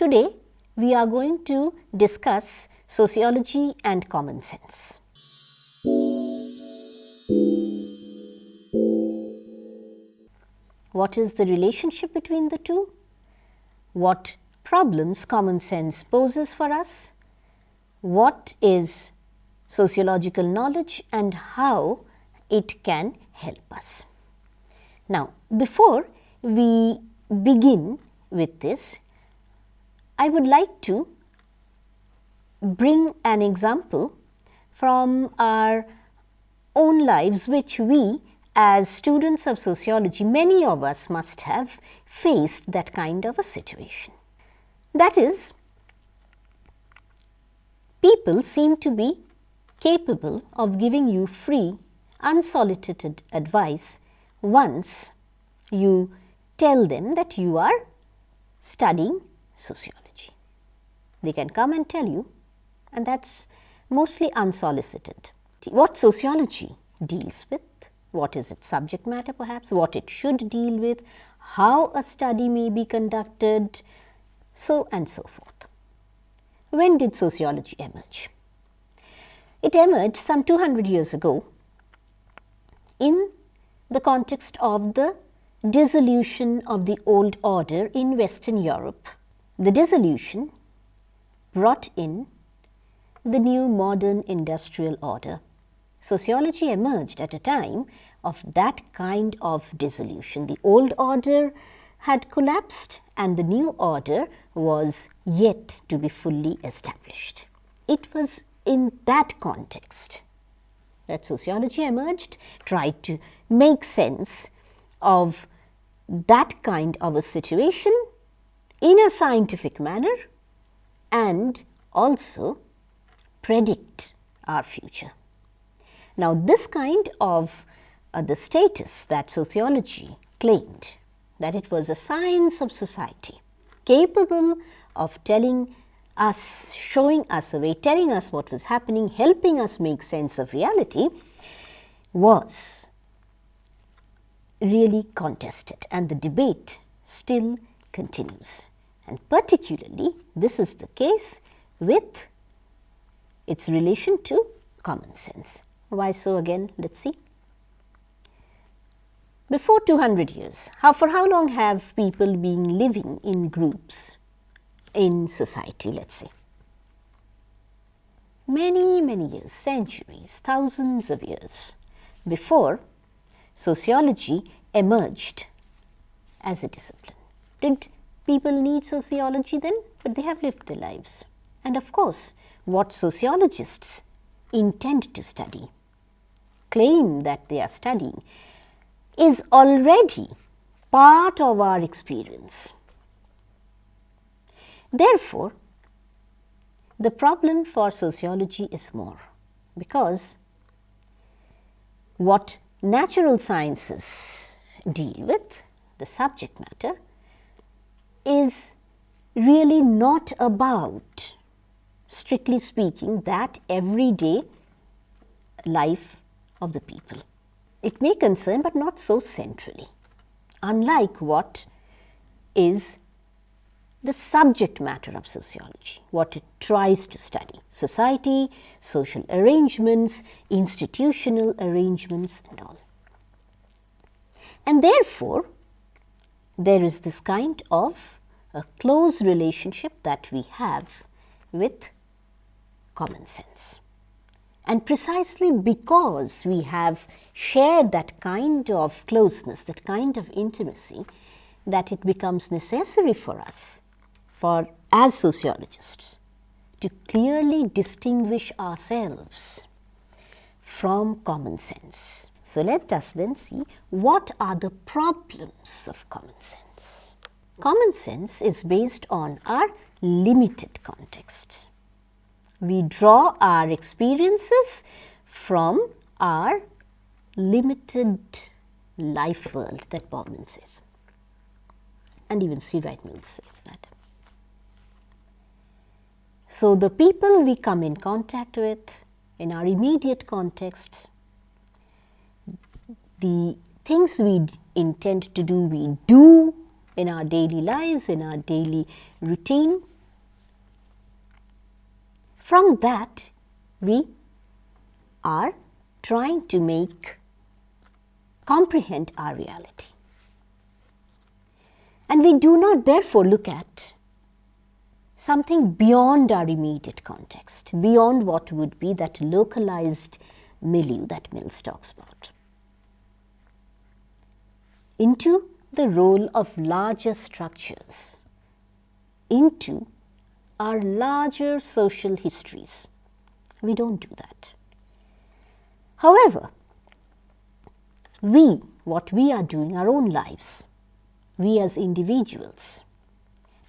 Today we are going to discuss sociology and common sense. What is the relationship between the two? What problems common sense poses for us? What is sociological knowledge and how it can help us? Now, before we begin with this, I would like to bring an example from our own lives, which we as students of sociology, many of us must have faced that kind of a situation. That is, people seem to be capable of giving you free, unsolicited advice once you tell them that you are studying sociology. They can come and tell you, and that's mostly unsolicited. What sociology deals with, what is its subject matter perhaps, what it should deal with, how a study may be conducted, so and so forth. When did sociology emerge? It emerged some 200 years ago in the context of the dissolution of the old order in Western Europe. The dissolution brought in the new modern industrial order. Sociology emerged at a time of that kind of dissolution. The old order had collapsed and the new order was yet to be fully established. It was in that context that sociology emerged, tried to make sense of that kind of a situation in a scientific manner and also predict our future. Now, this kind of the status that sociology claimed, that it was a science of society, capable of telling us, showing us a way, telling us what was happening, helping us make sense of reality, was really contested, and the debate still continues. And particularly, this is the case with its relation to common sense. Why so again? Let's see. Before 200 years, for how long have people been living in groups in society, let's say? Many, many years, centuries, thousands of years before sociology emerged as a discipline. Did people need sociology then? But they have lived their lives. And of course, what sociologists intend to study, claim that they are studying, is already part of our experience. Therefore, the problem for sociology is more, because what natural sciences deal with, the subject matter, is really not about, strictly speaking, that everyday life of the people. It may concern, but not so centrally, unlike what is the subject matter of sociology, what it tries to study: society, social arrangements, institutional arrangements and all. And therefore, there is this kind of a close relationship that we have with common sense. And precisely because we have shared that kind of closeness, that kind of intimacy, that it becomes necessary for us, as sociologists, to clearly distinguish ourselves from common sense. So let us then see what are the problems of common sense. Common sense is based on our limited context. We draw our experiences from our limited life world that Bauman says, and even C. Wright Mills says that. So, the people we come in contact with in our immediate context, the things we intend to do, we do in our daily lives, in our daily routine, From that, we are trying to comprehend our reality. And we do not therefore look at something beyond our immediate context, beyond what would be that localized milieu that Mills talks about, into the role of larger structures, into our larger social histories. We don't do that. However, what we are doing, our own lives, we as individuals,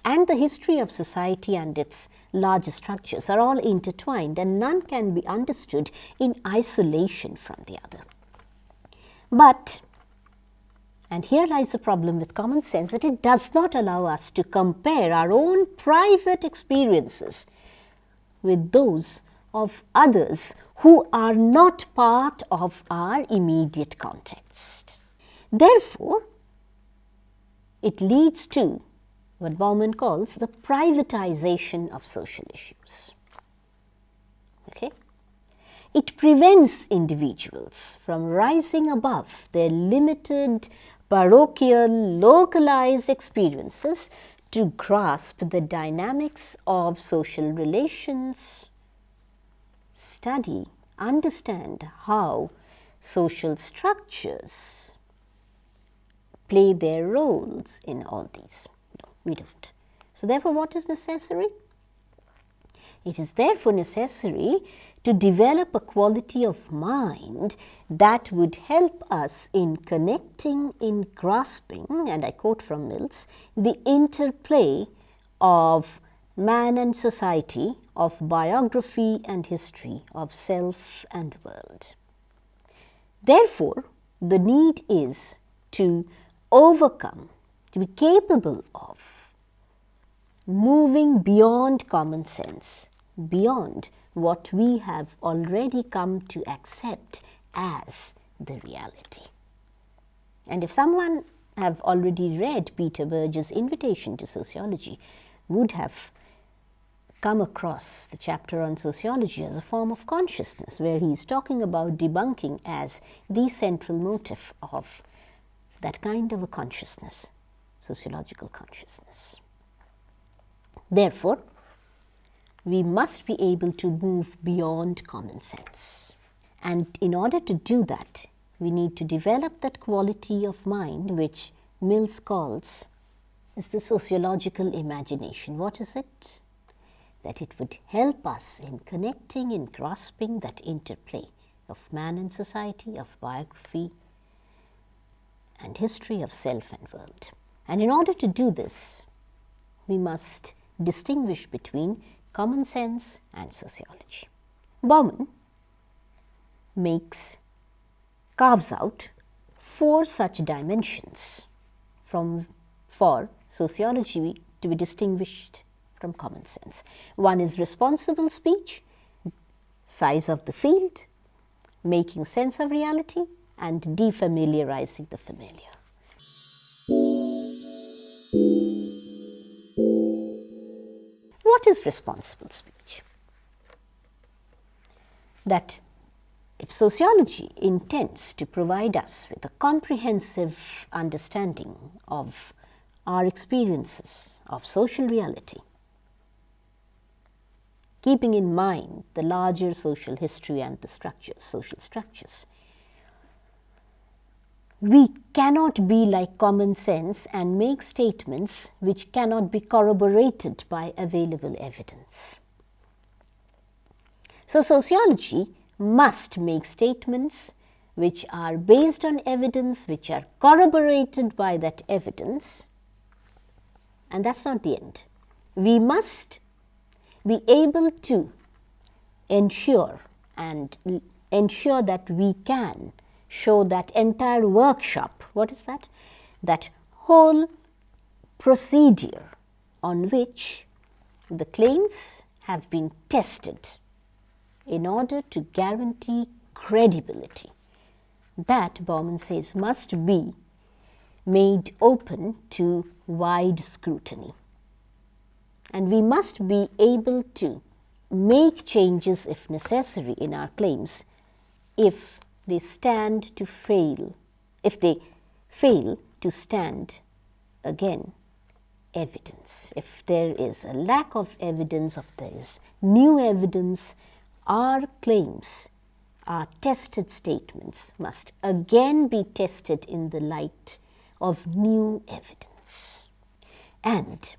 and the history of society and its larger structures are all intertwined, and none can be understood in isolation from the other. But, and here lies the problem with common sense, that it does not allow us to compare our own private experiences with those of others who are not part of our immediate context. Therefore, it leads to what Bauman calls the privatization of social issues. Okay? It prevents individuals from rising above their limited, parochial, localized experiences to grasp the dynamics of social relations, study, understand how social structures play their roles in all these. No, we don't. So therefore, what is necessary? It is therefore necessary to develop a quality of mind that would help us in connecting, in grasping, and I quote from Mills, the interplay of man and society, of biography and history, of self and world. Therefore, the need is to overcome, to be capable of moving beyond common sense, beyond what we have already come to accept as the reality. And if someone have already read Peter Berger's Invitation to Sociology, would have come across the chapter on sociology as a form of consciousness, where he is talking about debunking as the central motive of that kind of a consciousness, sociological consciousness. Therefore, we must be able to move beyond common sense. And in order to do that, we need to develop that quality of mind which Mills calls is the sociological imagination. What is it? That it would help us in connecting, in grasping that interplay of man and society, of biography and history, of self and world. And in order to do this, we must distinguish between common sense and sociology. Bauman carves out 4 such dimensions for sociology to be distinguished from common sense. One is responsible speech, size of the field, making sense of reality, and defamiliarizing the familiar. What is responsible speech? That if sociology intends to provide us with a comprehensive understanding of our experiences of social reality, keeping in mind the larger social history and the social structures, we cannot be like common sense and make statements which cannot be corroborated by available evidence. So, sociology must make statements which are based on evidence, which are corroborated by that evidence, and that's not the end. We must be able to ensure that we can show that entire workshop. What is that? That whole procedure on which the claims have been tested in order to guarantee credibility. That, Bauman says, must be made open to wide scrutiny. And we must be able to make changes if necessary in our claims if they stand to fail, if they fail to stand again evidence. If there is a lack of evidence, if there is new evidence, our claims, our tested statements must again be tested in the light of new evidence. And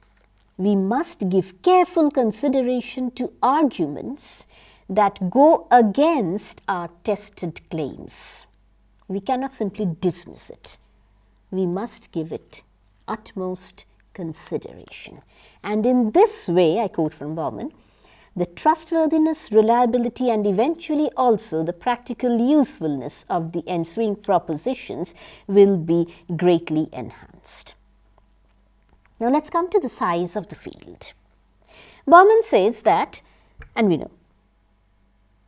we must give careful consideration to arguments that go against our tested claims. We cannot simply dismiss it. We must give it utmost consideration. And in this way, I quote from Bauman, the trustworthiness, reliability, and eventually also the practical usefulness of the ensuing propositions will be greatly enhanced. Now let's come to the size of the field. Bauman says that, and we know,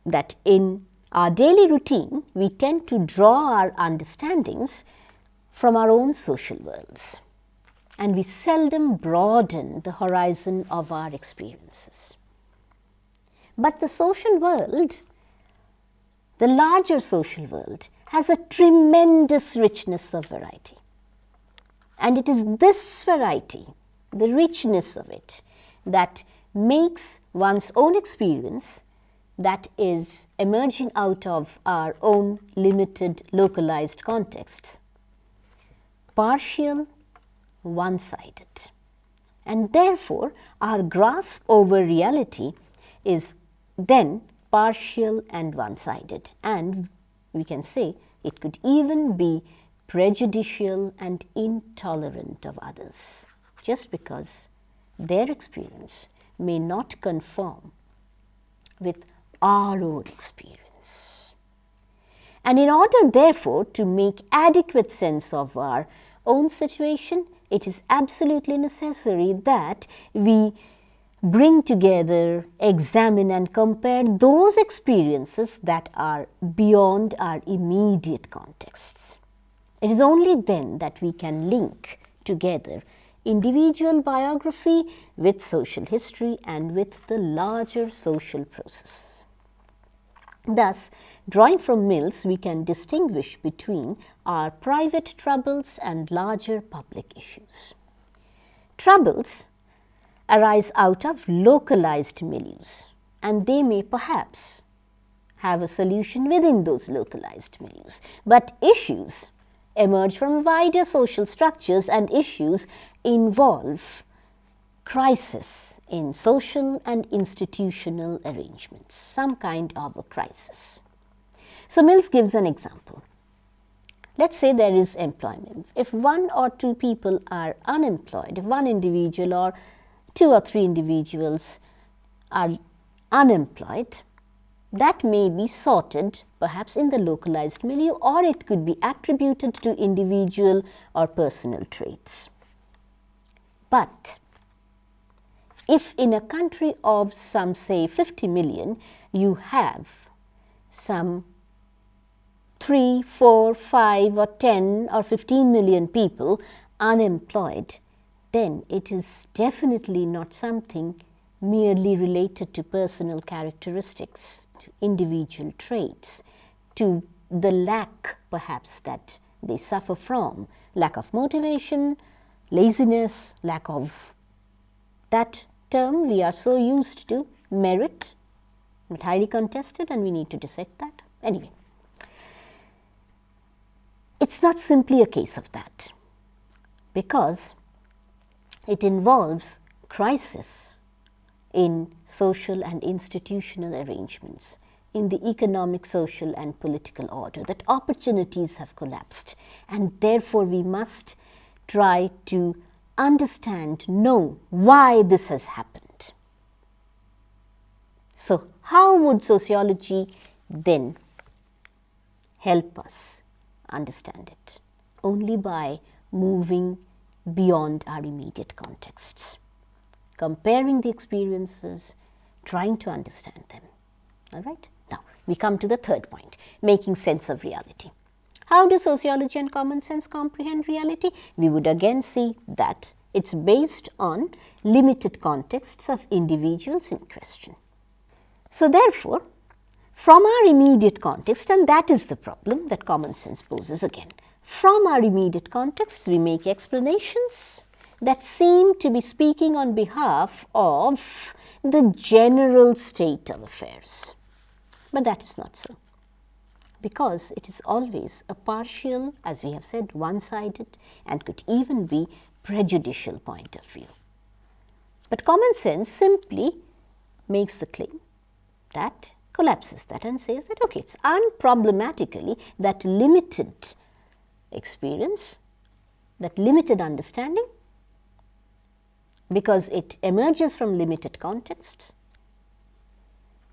that in our daily routine, we tend to draw our understandings from our own social worlds, and we seldom broaden the horizon of our experiences. But the social world, the larger social world, has a tremendous richness of variety. And it is this variety, the richness of it, that makes one's own experience that is emerging out of our own limited, localized contexts, partial, one-sided. And therefore, our grasp over reality is then partial and one-sided. And we can say it could even be prejudicial and intolerant of others, just because their experience may not conform with our own experience. And in order, therefore, to make adequate sense of our own situation, it is absolutely necessary that we bring together, examine, and compare those experiences that are beyond our immediate contexts. It is only then that we can link together individual biography with social history and with the larger social process. Thus, drawing from Mills, we can distinguish between our private troubles and larger public issues. Troubles arise out of localized milieus, and they may perhaps have a solution within those localized milieus. But issues emerge from wider social structures, and issues involve crisis in social and institutional arrangements, some kind of a crisis. So Mills gives an example. Let's say there is employment. If one or two people are unemployed, if one individual or two or three individuals are unemployed, that may be sorted perhaps in the localized milieu, or it could be attributed to individual or personal traits. But if in a country of some, say, 50 million, you have some 3, 4, 5 or 10 or 15 million people unemployed, then it is definitely not something merely related to personal characteristics, to individual traits, to the lack perhaps that they suffer from, lack of motivation, laziness, lack of that term we are so used to, merit, but highly contested, and we need to dissect that. Anyway, it's not simply a case of that, because it involves crisis in social and institutional arrangements, in the economic, social, and political order, that opportunities have collapsed, and therefore we must try to understand, know why this has happened. So, how would sociology then help us understand it? Only by moving beyond our immediate contexts, comparing the experiences, trying to understand them. All right? Now, we come to the third point, making sense of reality. How do sociology and common sense comprehend reality? We would again see that it's based on limited contexts of individuals in question. So therefore, from our immediate context, and that is the problem that common sense poses again, from our immediate context we make explanations that seem to be speaking on behalf of the general state of affairs. But that is not so, because it is always a partial, as we have said, one-sided, and could even be prejudicial point of view. But common sense simply makes the claim that collapses that and says that, okay, it's unproblematically that limited experience, that limited understanding, because it emerges from limited contexts,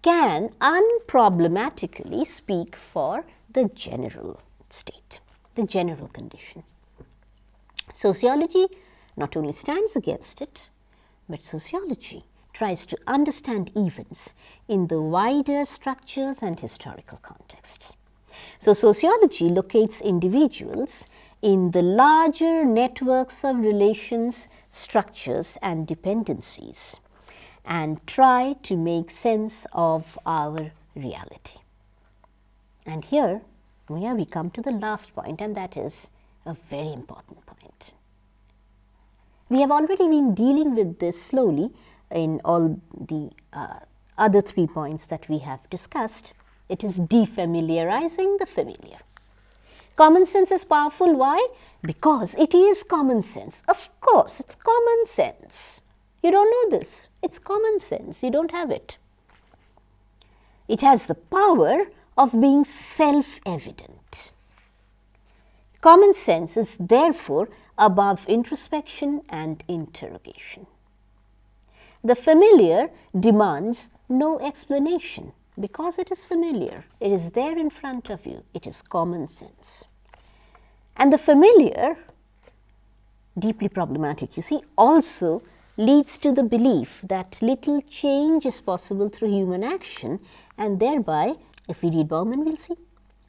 can unproblematically speak for the general state, the general condition. Sociology not only stands against it, but sociology tries to understand events in the wider structures and historical contexts. So sociology locates individuals in the larger networks of relations, structures and dependencies, and try to make sense of our reality. And here we come to the last point, and that is a very important point. We have already been dealing with this slowly in all the other 3 points that we have discussed. It is defamiliarizing the familiar. Common sense is powerful. Why? Because it is common sense. Of course, it's common sense. You don't know this. It's common sense. You don't have it. It has the power of being self-evident. Common sense is therefore above introspection and interrogation. The familiar demands no explanation because it is familiar. It is there in front of you. It is common sense. And the familiar, deeply problematic, you see, also leads to the belief that little change is possible through human action, and thereby, if we read Bauman, we'll see,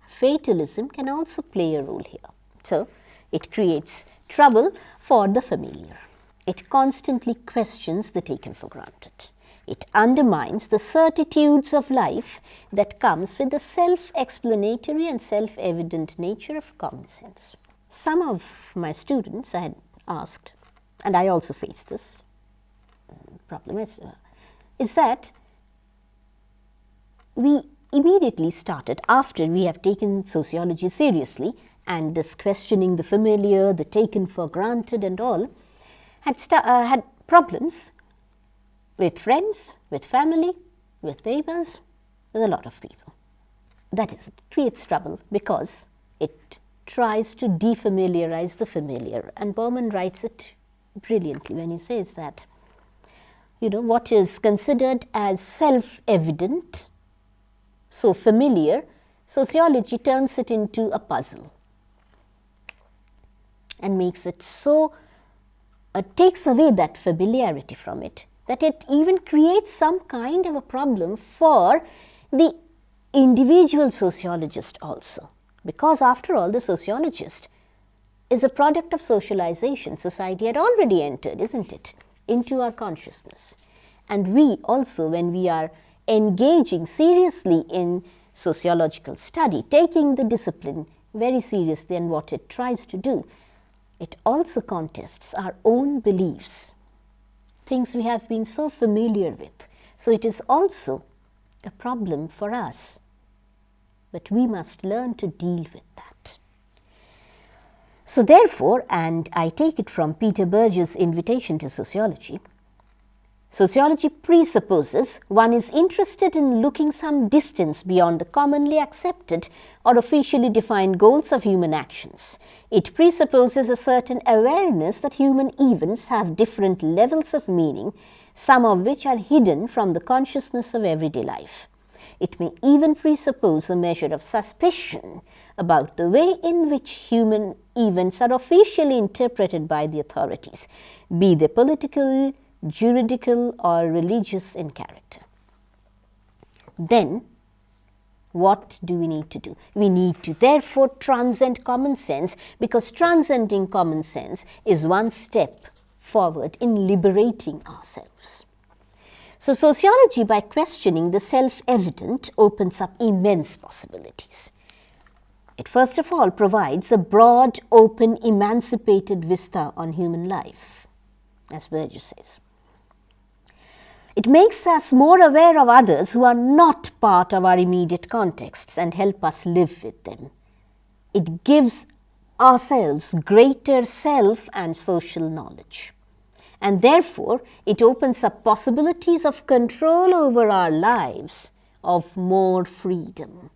fatalism can also play a role here. So, it creates trouble for the familiar. It constantly questions the taken for granted. It undermines the certitudes of life that comes with the self-explanatory and self-evident nature of common sense. Some of my students I had asked, and I also face this problem, is that we immediately started, after we have taken sociology seriously, and this questioning the familiar, the taken for granted and all, had problems with friends, with family, with neighbors, with a lot of people. That is, it creates trouble because it tries to defamiliarize the familiar. And Bauman writes it brilliantly when he says that, what is considered as self-evident, so familiar, sociology turns it into a puzzle and makes it so, takes away that familiarity from it, that it even creates some kind of a problem for the individual sociologist also. Because after all, the sociologist is a product of socialization. Society had already entered, isn't it, into our consciousness. And we also, when we are engaging seriously in sociological study, taking the discipline very seriously and what it tries to do, it also contests our own beliefs, things we have been so familiar with. So it is also a problem for us, but we must learn to deal with that. So therefore, and I take it from Peter Berger's Invitation to Sociology, sociology presupposes one is interested in looking some distance beyond the commonly accepted or officially defined goals of human actions. It presupposes a certain awareness that human events have different levels of meaning, some of which are hidden from the consciousness of everyday life. It may even presuppose a measure of suspicion about the way in which human events are officially interpreted by the authorities, be they political, juridical or religious in character. Then, what do we need to do? We need to therefore transcend common sense, because transcending common sense is one step forward in liberating ourselves. So sociology, by questioning the self-evident, opens up immense possibilities. It first of all provides a broad, open, emancipated vista on human life, as Burgess says. It makes us more aware of others who are not part of our immediate contexts and help us live with them. It gives ourselves greater self and social knowledge. And therefore, it opens up possibilities of control over our lives, of more freedom,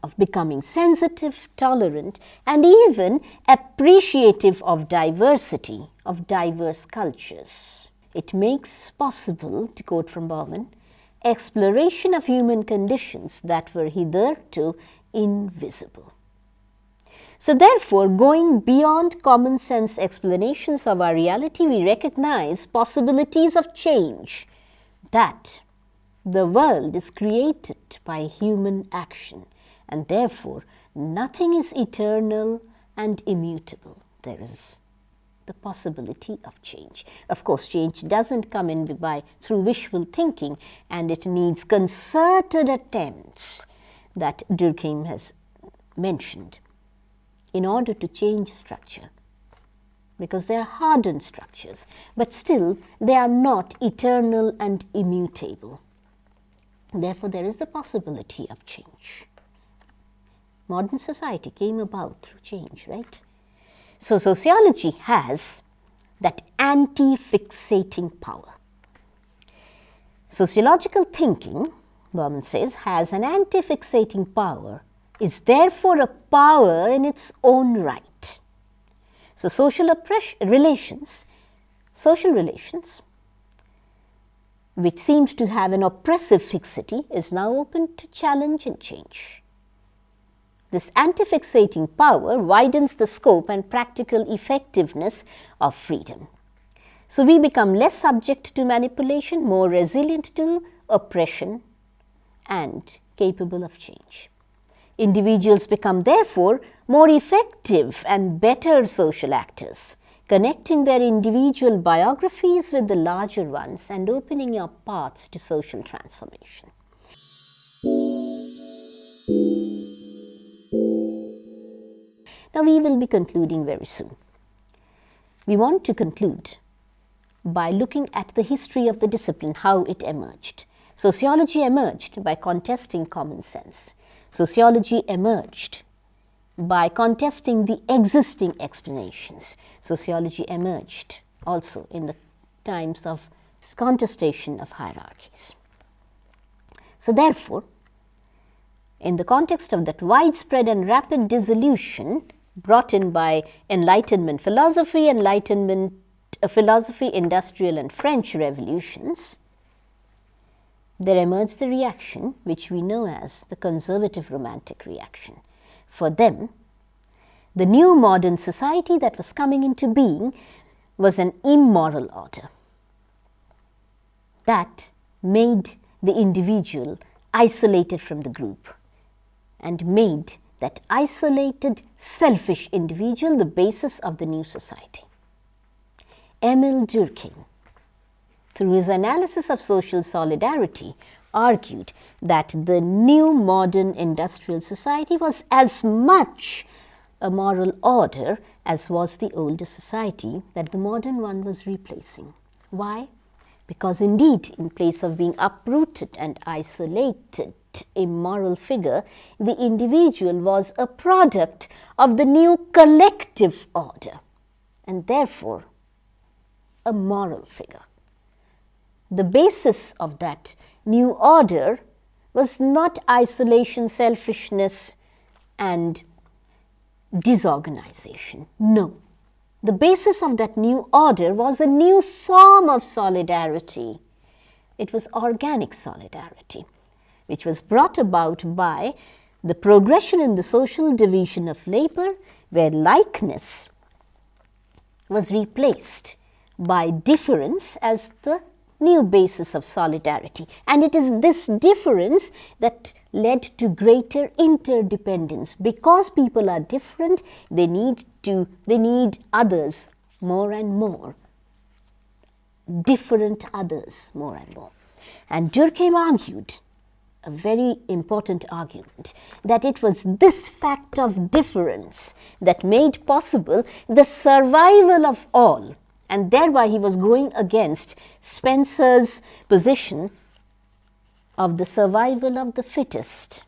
of becoming sensitive, tolerant, and even appreciative of diversity, of diverse cultures. It makes possible, to quote from Bauman, exploration of human conditions that were hitherto invisible. So therefore, going beyond common sense explanations of our reality, we recognize possibilities of change, that the world is created by human action, and therefore nothing is eternal and immutable. There is the possibility of change. Of course, change doesn't come in through wishful thinking, and it needs concerted attempts that Durkheim has mentioned in order to change structure, because they are hardened structures, but still they are not eternal and immutable. Therefore, there is the possibility of change. Modern society came about through change, right? So sociology has that anti-fixating power. Sociological thinking, Bauman says, has an anti-fixating power, is therefore a power in its own right. So social relations, which seemed to have an oppressive fixity, is now open to challenge and change. This anti-fixating power widens the scope and practical effectiveness of freedom. So we become less subject to manipulation, more resilient to oppression, and capable of change. Individuals become therefore more effective and better social actors, connecting their individual biographies with the larger ones and opening up paths to social transformation. Now we will be concluding very soon. We want to conclude by looking at the history of the discipline, how it emerged. Sociology emerged by contesting common sense. Sociology emerged by contesting the existing explanations. Sociology emerged also in the times of contestation of hierarchies. So therefore, in the context of that widespread and rapid dissolution brought in by Enlightenment philosophy, industrial and French revolutions, there emerged the reaction which we know as the conservative romantic reaction. For them, the new modern society that was coming into being was an immoral order that made the individual isolated from the group and made that isolated, selfish individual the basis of the new society. Emile Durkheim, through his analysis of social solidarity, argued that the new modern industrial society was as much a moral order as was the older society that the modern one was replacing. Why? Because indeed, in place of being uprooted and isolated immoral figure, the individual was a product of the new collective order and therefore a moral figure. The basis of that new order was not isolation, selfishness, and disorganization. No. The basis of that new order was a new form of solidarity. It was organic solidarity, which was brought about by the progression in the social division of labor, where likeness was replaced by difference as the new basis of solidarity. And it is this difference that led to greater interdependence. Because people are different, they need others more and more. different others more and more. And Durkheim argued, a very important argument, that it was this fact of difference that made possible the survival of all, and thereby he was going against Spencer's position of the survival of the fittest,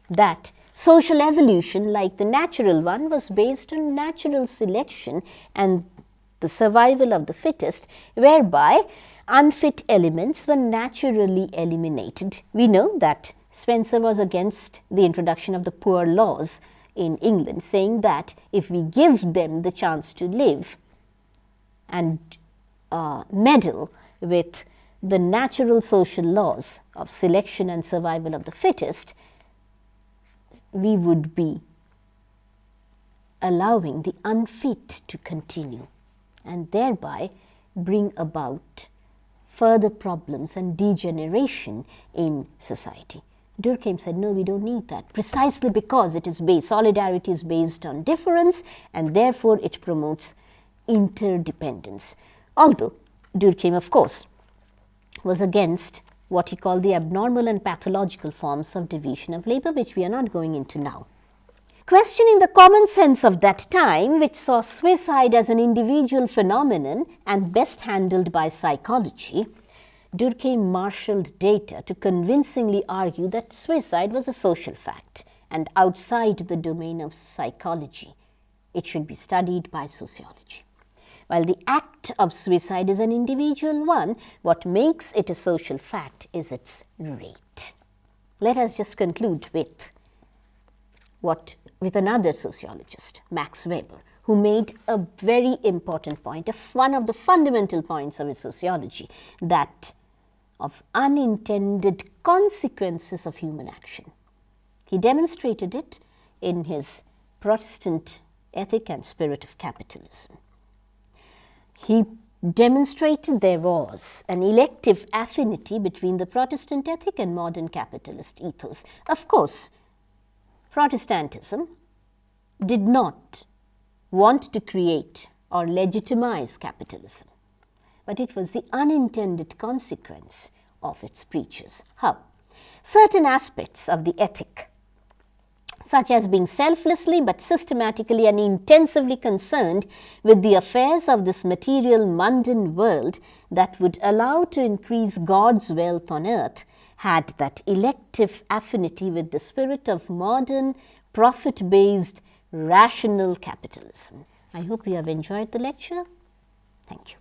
that social evolution, like the natural one, was based on natural selection and the survival of the fittest, whereby unfit elements were naturally eliminated. We know that Spencer was against the introduction of the poor laws in England, saying that if we give them the chance to live and meddle with the natural social laws of selection and survival of the fittest, we would be allowing the unfit to continue and thereby bring about further problems and degeneration in society. Durkheim said, no, we don't need that, precisely because it is based, solidarity is based on difference, and therefore it promotes interdependence. Although Durkheim, of course, was against what he called the abnormal and pathological forms of division of labor, which we are not going into now. Questioning the common sense of that time, which saw suicide as an individual phenomenon and best handled by psychology, Durkheim marshaled data to convincingly argue that suicide was a social fact and outside the domain of psychology. It should be studied by sociology. While the act of suicide is an individual one, what makes it a social fact is its rate. Let us just conclude with another sociologist, Max Weber, who made a very important point, one of the fundamental points of his sociology, that of unintended consequences of human action. He demonstrated it in his Protestant Ethic and Spirit of Capitalism. He demonstrated there was an elective affinity between the Protestant ethic and modern capitalist ethos. Of course, Protestantism did not want to create or legitimize capitalism, but it was the unintended consequence of its preachers. How? Certain aspects of the ethic, such as being selflessly but systematically and intensively concerned with the affairs of this material mundane world that would allow to increase God's wealth on earth, had that elective affinity with the spirit of modern, profit-based, rational capitalism. I hope you have enjoyed the lecture. Thank you.